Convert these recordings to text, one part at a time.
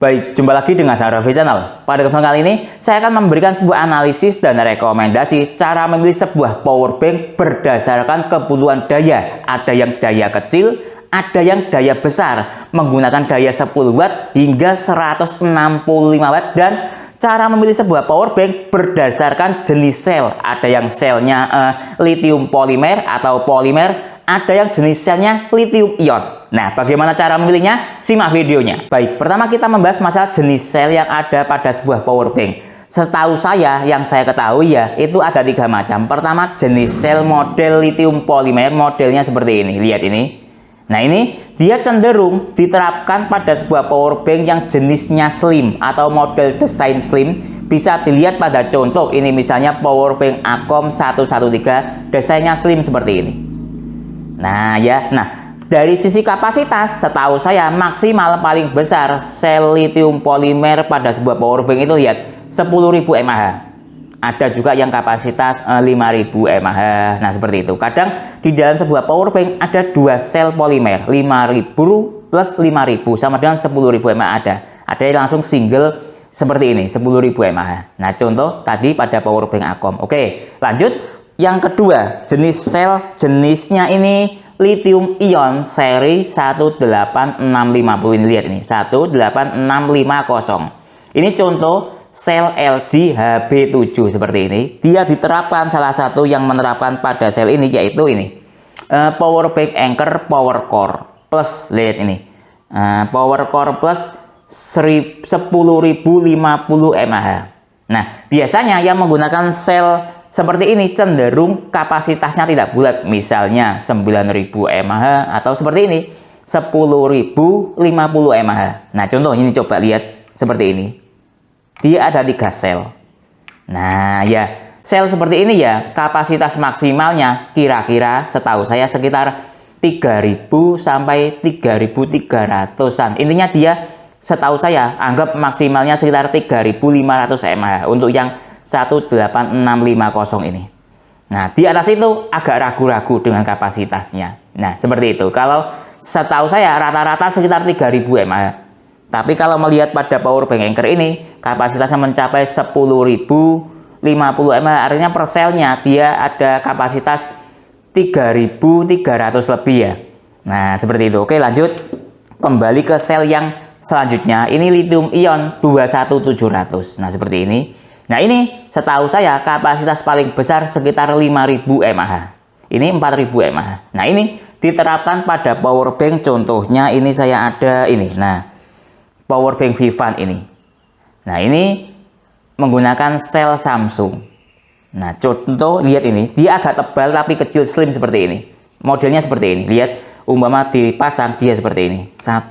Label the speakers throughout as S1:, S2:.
S1: Baik, jumpa lagi dengan saya Raffi Channel. Pada kesempatan kali ini, saya akan memberikan sebuah analisis dan rekomendasi cara memilih sebuah power bank berdasarkan kebutuhan daya. Ada yang daya kecil, ada yang daya besar, menggunakan daya 10 watt hingga 165 watt, dan cara memilih sebuah power bank berdasarkan jenis sel. Ada yang selnya lithium polimer atau polimer, ada yang jenis selnya lithium ion. Nah, bagaimana cara memilihnya? Simak videonya. Baik, pertama kita membahas masalah jenis sel yang ada pada sebuah power bank. Setahu saya, yang saya ketahui ya, itu ada 3 macam. Pertama, jenis sel model lithium polimer, modelnya seperti ini. Lihat ini. Nah, ini dia cenderung diterapkan pada sebuah power bank yang jenisnya slim atau model desain slim. Bisa dilihat pada contoh ini, misalnya power bank Acom 113, desainnya slim seperti ini. Nah, ya. Dari sisi kapasitas, setahu saya maksimal paling besar sel lithium polimer pada sebuah power bank itu lihat 10.000 mAh. Ada juga yang kapasitas 5.000 mAh. Nah, seperti itu. Kadang di dalam sebuah power bank ada 2 sel polimer, 5.000 plus 5.000 sama dengan 10.000 mAh. Ada yang langsung single seperti ini, 10.000 mAh. Nah, contoh tadi pada power bank Acom. Oke, lanjut. Yang kedua, jenis sel jenisnya ini lithium ion seri 18650. Ini lihat ini 18650. Ini contoh sel LG HB7 seperti ini. Dia diterapkan, salah satu yang menerapkan pada sel ini yaitu ini power bank Anker Power Core Plus. Lihat ini Power Core Plus 10.050 mAh. Nah, biasanya yang menggunakan sel seperti ini cenderung kapasitasnya tidak bulat, misalnya 9.000 mAh atau seperti ini 10.050 mAh. Nah, contoh ini, coba lihat seperti ini. Dia ada 3 sel. Nah, ya, sel seperti ini ya, kapasitas maksimalnya kira-kira setahu saya sekitar 3.000 sampai 3.300-an. Intinya dia setahu saya anggap maksimalnya sekitar 3.500 mAh untuk yang 18650 ini. Nah, di atas itu agak ragu-ragu dengan kapasitasnya. Nah, seperti itu. Kalau setahu saya rata-rata sekitar 3.000 mAh. Tapi kalau melihat pada power bank Anker ini, kapasitasnya mencapai 10.050 mAh, artinya per selnya dia ada kapasitas 3.300 lebih ya. Nah, seperti itu. Oke, lanjut. Kembali ke sel yang selanjutnya. Ini lithium ion 21700. Nah, seperti ini. Nah, ini setahu saya kapasitas paling besar sekitar 5.000 mAh. Ini 4.000 mAh. Nah, ini diterapkan pada power bank, contohnya ini saya ada ini. Nah, power bank Vivan ini. Nah, ini menggunakan sel Samsung. Nah, contoh lihat ini, dia agak tebal tapi kecil slim seperti ini. Modelnya seperti ini. Lihat, umpama dipasang dia seperti ini. 1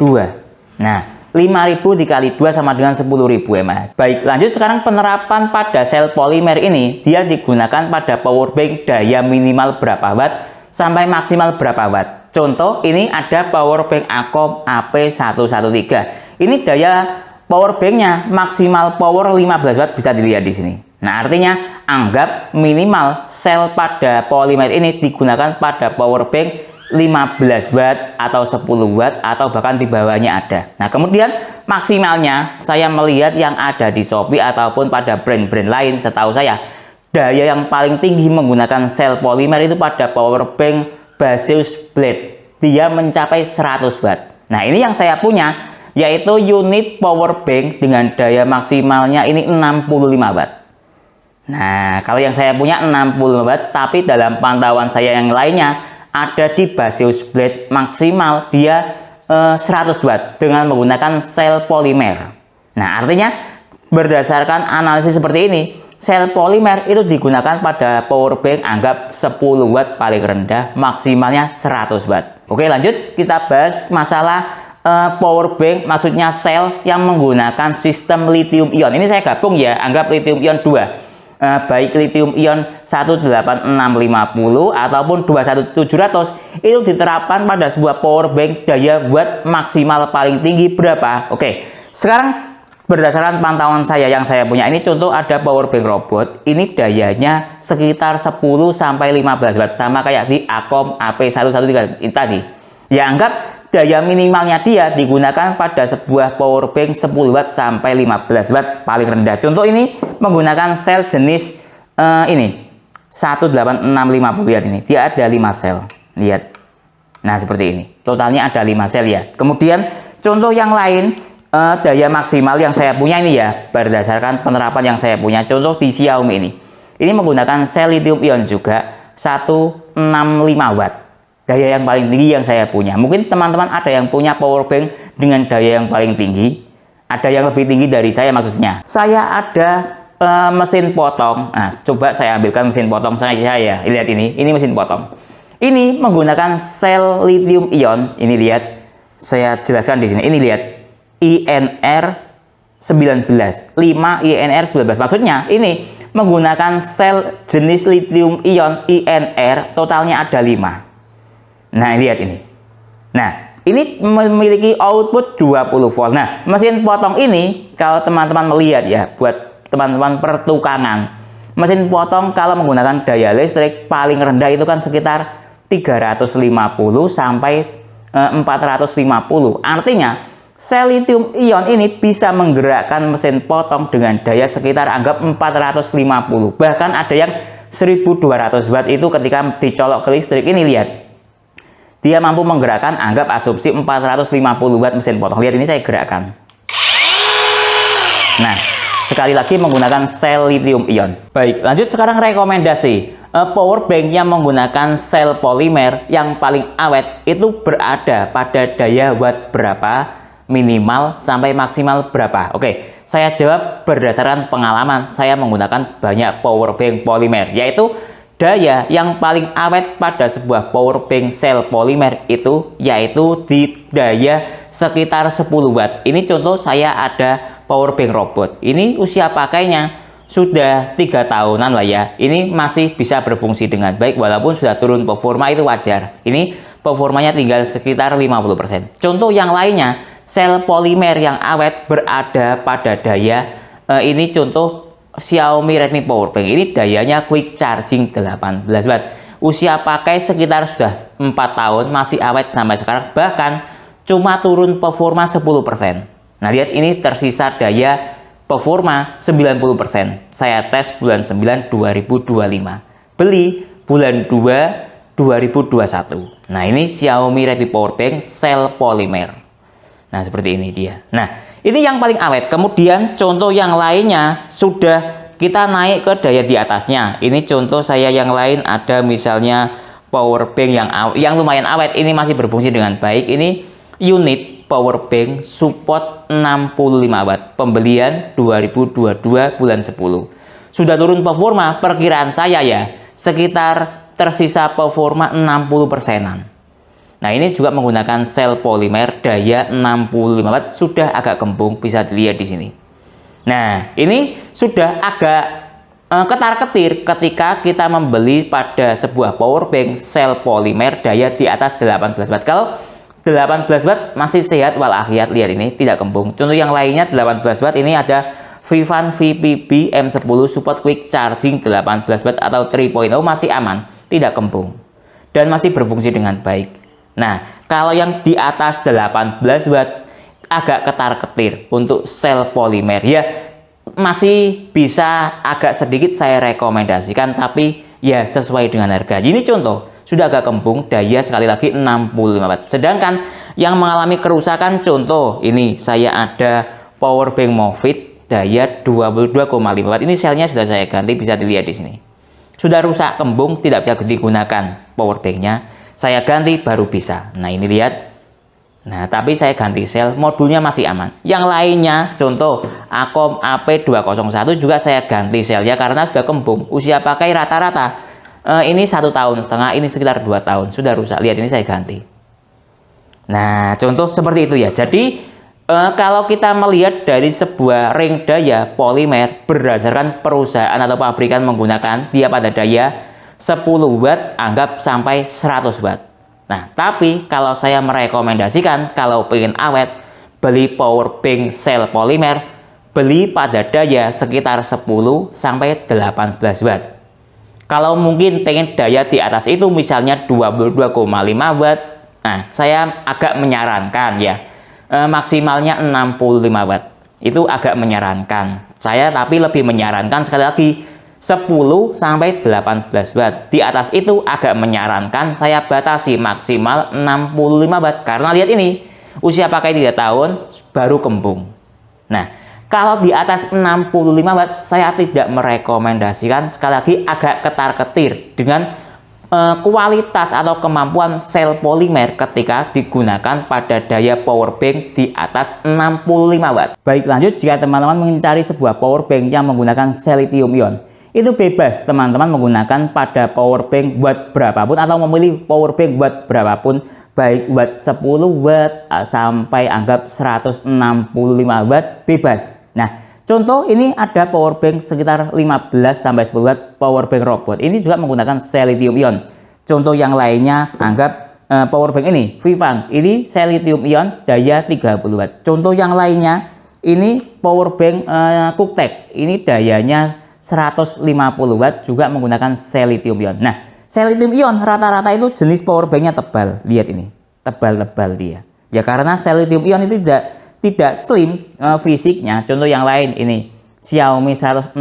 S1: 2. Nah, 5.000 dikali 2 sama dengan 10.000 mAh. Baik, lanjut sekarang penerapan pada sel polimer ini. Dia digunakan pada power bank daya minimal berapa watt sampai maksimal berapa watt. Contoh, ini ada power bank Acom AP113. Ini daya power banknya maksimal power 15 watt, bisa dilihat di sini. Nah, artinya anggap minimal sel pada polimer ini digunakan pada power bank 15 watt atau 10 watt atau bahkan di bawahnya ada. Nah, kemudian maksimalnya saya melihat yang ada di Shopee ataupun pada brand-brand lain, setahu saya daya yang paling tinggi menggunakan sel polimer itu pada power bank Baseus Blade. Dia mencapai 100 watt. Nah, ini yang saya punya yaitu unit power bank dengan daya maksimalnya ini 65 watt. Nah, kalau yang saya punya 65 watt, tapi dalam pantauan saya yang lainnya ada di Baseus Blade maksimal dia 100 watt dengan menggunakan sel polimer. Nah, artinya berdasarkan analisis seperti ini, sel polimer itu digunakan pada power bank anggap 10 watt paling rendah, maksimalnya 100 watt. Oke, lanjut kita bahas masalah power bank, maksudnya sel yang menggunakan sistem lithium ion. Ini saya gabung ya, anggap lithium ion 2. Baik lithium ion 18650 ataupun 21700 itu diterapkan pada sebuah power bank daya watt maksimal paling tinggi berapa? Oke, sekarang berdasarkan pantauan saya yang saya punya ini, contoh ada power bank robot, ini dayanya sekitar 10 sampai 15 watt sama kayak di Acom AP113 ini tadi. Ya, anggap daya minimalnya dia digunakan pada sebuah power bank 10 watt sampai 15 watt paling rendah. Contoh ini menggunakan sel jenis ini 18650, lihat ini, dia ada 5 sel, lihat. Nah seperti ini, totalnya ada 5 sel ya. Kemudian contoh yang lain, daya maksimal yang saya punya ini ya, berdasarkan penerapan yang saya punya, contoh di Xiaomi ini menggunakan sel lithium ion juga 165 watt. Daya yang paling tinggi yang saya punya. Mungkin teman-teman ada yang punya power bank dengan daya yang paling tinggi, ada yang lebih tinggi dari saya maksudnya. Saya ada mesin potong. Nah, coba saya ambilkan mesin potong saya. Lihat ini mesin potong. Ini menggunakan sel lithium ion. Ini lihat, saya jelaskan di sini. Ini lihat, INR 19, 5 INR 19. Maksudnya ini menggunakan sel jenis lithium ion INR, totalnya ada 5. Nah, lihat ini. Nah, ini memiliki output 20 volt. Nah, mesin potong ini kalau teman-teman melihat ya, buat teman-teman pertukangan. Mesin potong kalau menggunakan daya listrik paling rendah itu kan sekitar 350 sampai 450. Artinya, sel lithium ion ini bisa menggerakkan mesin potong dengan daya sekitar anggap 450. Bahkan ada yang 1200 watt itu ketika dicolok ke listrik. Ini lihat. Dia mampu menggerakkan, anggap asumsi 450 watt mesin potong. Lihat ini saya gerakkan. Nah, sekali lagi menggunakan sel lithium ion. Baik, lanjut sekarang rekomendasi. Power bank yang menggunakan sel polimer yang paling awet itu berada pada daya watt berapa, minimal sampai maksimal berapa. Oke, saya jawab berdasarkan pengalaman. Saya menggunakan banyak power bank polimer, yaitu daya yang paling awet pada sebuah power bank sel polimer itu yaitu di daya sekitar 10 watt. Ini contoh saya ada power bank robot. Ini usia pakainya sudah 3 tahunan lah ya. Ini masih bisa berfungsi dengan baik walaupun sudah turun performa, itu wajar. Ini performanya tinggal sekitar 50%. Contoh yang lainnya, sel polimer yang awet berada pada daya ini contoh Xiaomi Redmi Powerbank. Ini dayanya quick charging 18 watt. Usia pakai sekitar sudah 4 tahun, masih awet sampai sekarang, bahkan cuma turun performa 10%. Nah, lihat ini tersisa daya performa 90%. Saya tes bulan 9 2025. Beli bulan 2 2021. Nah, ini Xiaomi Redmi Powerbank sel polimer. Nah, seperti ini dia. Nah, ini yang paling awet. Kemudian contoh yang lainnya sudah kita naik ke daya di atasnya. Ini contoh saya yang lain ada misalnya power bank yang lumayan awet. Ini masih berfungsi dengan baik. Ini unit power bank support 65 watt. Pembelian 2022 bulan 10. Sudah turun performa, perkiraan saya ya sekitar tersisa performa 60%-an. Nah, ini juga menggunakan sel polimer daya 65 watt, sudah agak kembung, bisa dilihat di sini. Nah, ini sudah agak ketar-ketir ketika kita membeli pada sebuah power bank sel polimer daya di atas 18 watt. Kalau 18 watt masih sehat walafiat, lihat ini tidak kembung. Contoh yang lainnya 18 watt ini ada Vivan VPB M10 support quick charging 18 watt atau 3.0, masih aman, tidak kembung dan masih berfungsi dengan baik. Nah, kalau yang di atas 18 watt agak ketar-ketir untuk sel polimer ya, masih bisa agak sedikit saya rekomendasikan, tapi ya sesuai dengan harga. Ini contoh sudah agak kembung, daya sekali lagi 65 watt. Sedangkan yang mengalami kerusakan, contoh ini saya ada power bank Movit daya 22,5 watt. Ini selnya sudah saya ganti, bisa dilihat di sini. Sudah rusak, kembung, tidak bisa digunakan power banknya. Saya ganti baru bisa. Nah, ini lihat. Nah, tapi saya ganti sel, modulnya masih aman. Yang lainnya, contoh Acom AP201 juga saya ganti selnya karena sudah kembung. Usia pakai rata-rata ini 1,5 tahun, ini sekitar 2 tahun. Sudah rusak. Lihat ini saya ganti. Nah, contoh seperti itu ya. Jadi kalau kita melihat dari sebuah ring daya polimer berdasarkan perusahaan atau pabrikan menggunakan dia pada daya 10 watt, anggap sampai 100 watt. Nah, tapi kalau saya merekomendasikan kalau pengen awet, beli power bank sel polimer, beli pada daya sekitar 10 sampai 18 watt. Kalau mungkin pengen daya di atas itu misalnya 22,5 watt, Nah, saya agak menyarankan ya, maksimalnya 65 watt. Itu agak menyarankan. Saya tapi lebih menyarankan sekali lagi 10 sampai 18 watt. Di atas itu agak menyarankan saya batasi maksimal 65 watt. Karena lihat ini, usia pakai 3 tahun baru kembung. Nah, kalau di atas 65 watt saya tidak merekomendasikan, sekali lagi agak ketar-ketir dengan kualitas atau kemampuan sel polimer ketika digunakan pada daya power bank di atas 65 watt. Baik, lanjut, jika teman-teman mencari sebuah power bank yang menggunakan sel lithium ion, itu bebas teman-teman menggunakan pada power bank buat berapapun atau memilih power bank buat berapapun, baik buat 10 watt sampai anggap 165 watt, bebas. Nah, contoh ini ada power bank sekitar 15 sampai 10 watt power bank robot. Ini juga menggunakan sel lithium ion. Contoh yang lainnya anggap power bank ini Vivant. Ini sel lithium ion daya 30 watt. Contoh yang lainnya ini power bank Cooktek. Ini dayanya 150 watt juga menggunakan sel lithium ion. Nah, sel lithium ion rata-rata itu jenis power banknya tebal. Lihat ini, tebal-tebal dia. Ya karena sel lithium ion itu tidak slim fisiknya. Contoh yang lain ini Xiaomi 165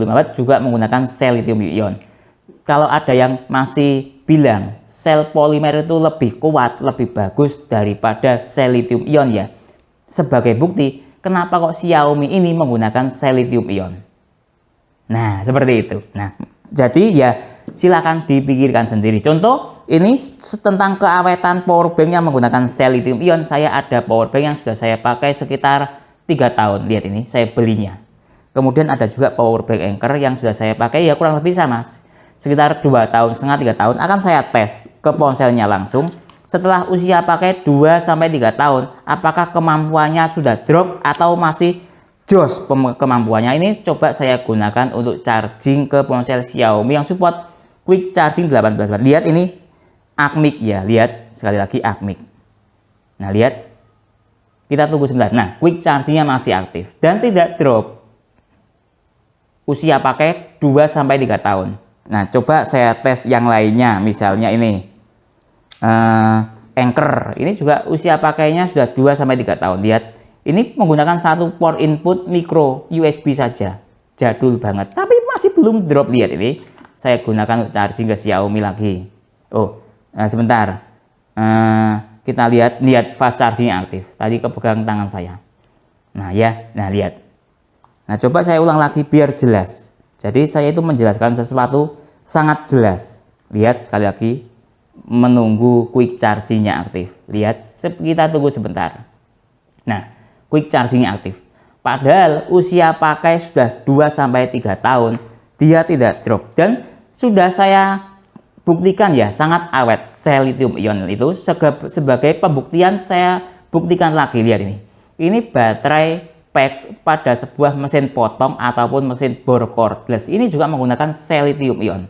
S1: watt juga menggunakan sel lithium ion. Kalau ada yang masih bilang sel polimer itu lebih kuat, lebih bagus daripada sel lithium ion ya, sebagai bukti kenapa kok Xiaomi ini menggunakan sel lithium ion. Nah, seperti itu. Nah, jadi ya silakan dipikirkan sendiri. Contoh ini tentang keawetan power bank yang menggunakan sel lithium ion. Saya ada power bank yang sudah saya pakai sekitar 3 tahun. Lihat ini, saya belinya. Kemudian ada juga power bank Anker yang sudah saya pakai ya kurang lebih sama, sekitar 2 tahun setengah 3 tahun. Akan saya tes ke ponselnya langsung. Setelah usia pakai 2 sampai 3 tahun, apakah kemampuannya sudah drop atau masih jos kemampuannya. Ini coba saya gunakan untuk charging ke ponsel Xiaomi yang support quick charging 18 watt. Lihat ini Acmic ya, lihat sekali lagi Acmic. Nah, lihat, kita tunggu sebentar. Nah, quick chargingnya masih aktif dan tidak drop. Usia pakai 2 sampai 3 tahun. Nah, coba saya tes yang lainnya, misalnya ini Anker. Ini juga usia pakainya sudah 2 sampai 3 tahun. Lihat, ini menggunakan satu port input micro USB saja. Jadul banget, tapi masih belum drop. Lihat ini, saya gunakan untuk charging ke Xiaomi lagi. Oh, sebentar. Kita lihat fast chargingnya aktif. Tadi kepegang tangan saya. Nah ya, nah lihat. Nah, coba saya ulang lagi biar jelas. Jadi saya itu menjelaskan sesuatu sangat jelas. Lihat sekali lagi, menunggu quick chargingnya aktif. Lihat, kita tunggu sebentar. Nah, quick chargingnya aktif. Padahal usia pakai sudah 2 sampai 3 tahun, dia tidak drop dan sudah saya buktikan ya sangat awet. Sel lithium ion itu sebagai pembuktian saya buktikan lagi. Lihat ini. Ini baterai pack pada sebuah mesin potong ataupun mesin bor cordless. Ini juga menggunakan sel lithium ion.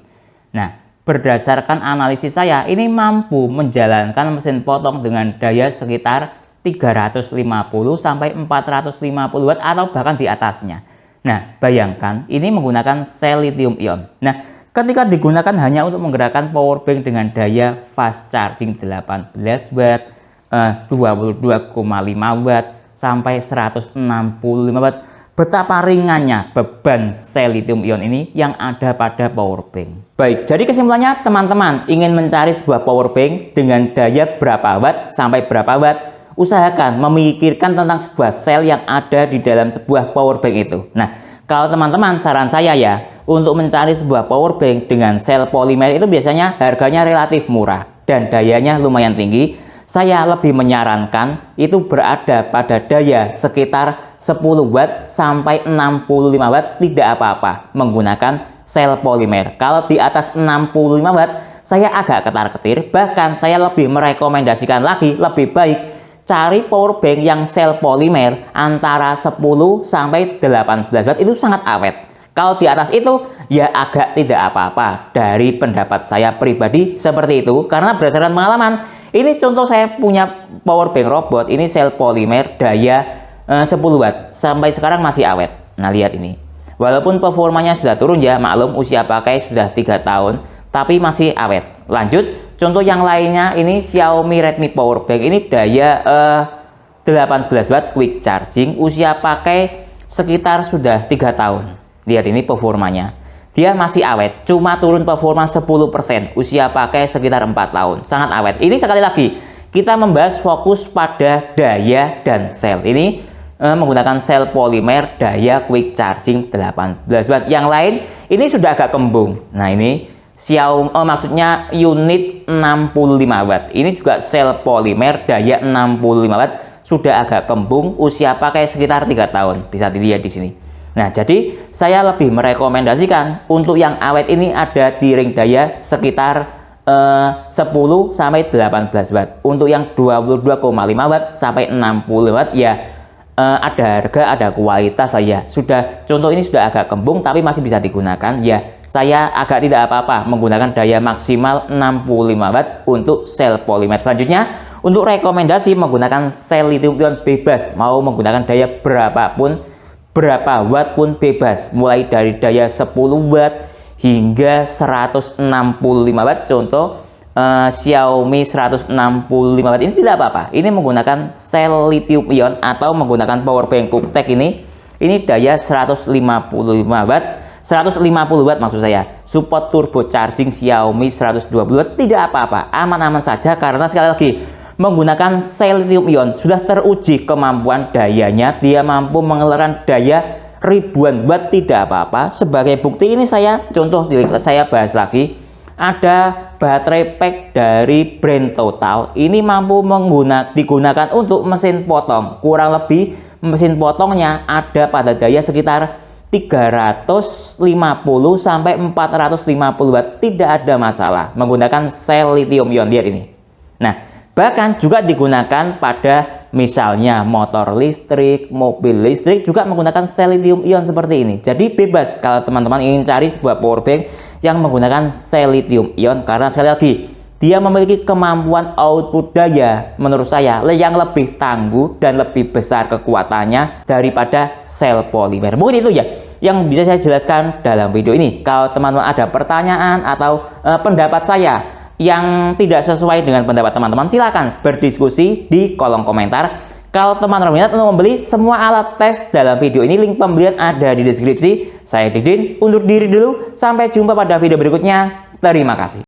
S1: Nah, berdasarkan analisis saya, ini mampu menjalankan mesin potong dengan daya sekitar 350 sampai 450 watt atau bahkan di atasnya. Nah, bayangkan ini menggunakan sel lithium ion. Nah, ketika digunakan hanya untuk menggerakkan power bank dengan daya fast charging 18 watt, 22,5 watt sampai 165 watt, betapa ringannya beban sel lithium ion ini yang ada pada power bank. Baik, jadi kesimpulannya teman-teman ingin mencari sebuah power bank dengan daya berapa watt sampai berapa watt, usahakan memikirkan tentang sebuah sel yang ada di dalam sebuah power bank itu. Nah, kalau teman-teman, saran saya ya, untuk mencari sebuah power bank dengan sel polimer itu biasanya harganya relatif murah dan dayanya lumayan tinggi. Saya lebih menyarankan itu berada pada daya sekitar 10 watt sampai 65 watt, tidak apa-apa menggunakan sel polimer. Kalau di atas 65 watt, saya agak ketar-ketir, bahkan saya lebih merekomendasikan lagi, lebih baik cari power bank yang sel polimer antara 10 sampai 18 watt, itu sangat awet. Kalau di atas itu ya agak tidak apa-apa. Dari pendapat saya pribadi seperti itu, karena berdasarkan pengalaman, ini contoh saya punya power bank robot, ini sel polimer daya 10 watt, sampai sekarang masih awet. Nah, lihat ini. Walaupun performanya sudah turun ya, maklum usia pakai sudah 3 tahun, tapi masih awet. Lanjut, Contoh yang lainnya ini Xiaomi Redmi Powerbank, ini daya 18 watt quick charging, usia pakai sekitar sudah 3 tahun. Lihat ini performanya, dia masih awet, cuma turun performa 10%, usia pakai sekitar 4 tahun, sangat awet. Ini sekali lagi kita membahas fokus pada daya dan sel. Ini menggunakan sel polimer daya quick charging 18 watt. Yang lain ini sudah agak kembung. Nah ini Xiaomi, maksudnya unit 65 watt. Ini juga sel polimer daya 65 watt, sudah agak kembung, usia pakai sekitar 3 tahun. Bisa dilihat di sini. Nah, jadi saya lebih merekomendasikan untuk yang awet ini ada di ring daya sekitar 10 sampai 18 watt. Untuk yang 22,5 watt sampai 60 watt ya ada harga, ada kualitas lah ya. Sudah contoh ini sudah agak kembung tapi masih bisa digunakan ya. Saya agak tidak apa-apa menggunakan daya maksimal 65 watt untuk sel polimer. Selanjutnya untuk rekomendasi menggunakan sel lithium ion bebas, mau menggunakan daya berapapun, berapa watt pun bebas, mulai dari daya 10 watt hingga 165 watt. Contoh Xiaomi 165 watt ini tidak apa-apa. Ini menggunakan sel lithium ion atau menggunakan powerbank Cooktek ini daya 155 watt, 150 watt maksud saya. Support turbo charging Xiaomi 120 watt, tidak apa-apa, aman-aman saja karena sekali lagi menggunakan sel lithium ion sudah teruji kemampuan dayanya, dia mampu mengeluarkan daya ribuan watt, tidak apa-apa. Sebagai bukti ini saya contoh, saya bahas lagi, ada baterai pack dari brand Total, ini mampu digunakan untuk mesin potong. Kurang lebih mesin potongnya ada pada daya sekitar 350 sampai 450 watt, tidak ada masalah menggunakan sel lithium ion. Lihat ini. Nah, bahkan juga digunakan pada misalnya motor listrik, mobil listrik juga menggunakan sel lithium ion seperti ini. Jadi bebas kalau teman-teman ingin cari sebuah powerbank yang menggunakan sel lithium ion, karena sekali lagi dia memiliki kemampuan output daya menurut saya yang lebih tangguh dan lebih besar kekuatannya daripada sel polimer. Mungkin itu ya yang bisa saya jelaskan dalam video ini. Kalau teman-teman ada pertanyaan atau pendapat saya yang tidak sesuai dengan pendapat teman-teman, silakan berdiskusi di kolom komentar. Kalau teman-teman minat untuk membeli semua alat tes dalam video ini, link pembelian ada di deskripsi. Saya Didin, undur diri dulu, sampai jumpa pada video berikutnya. Terima kasih.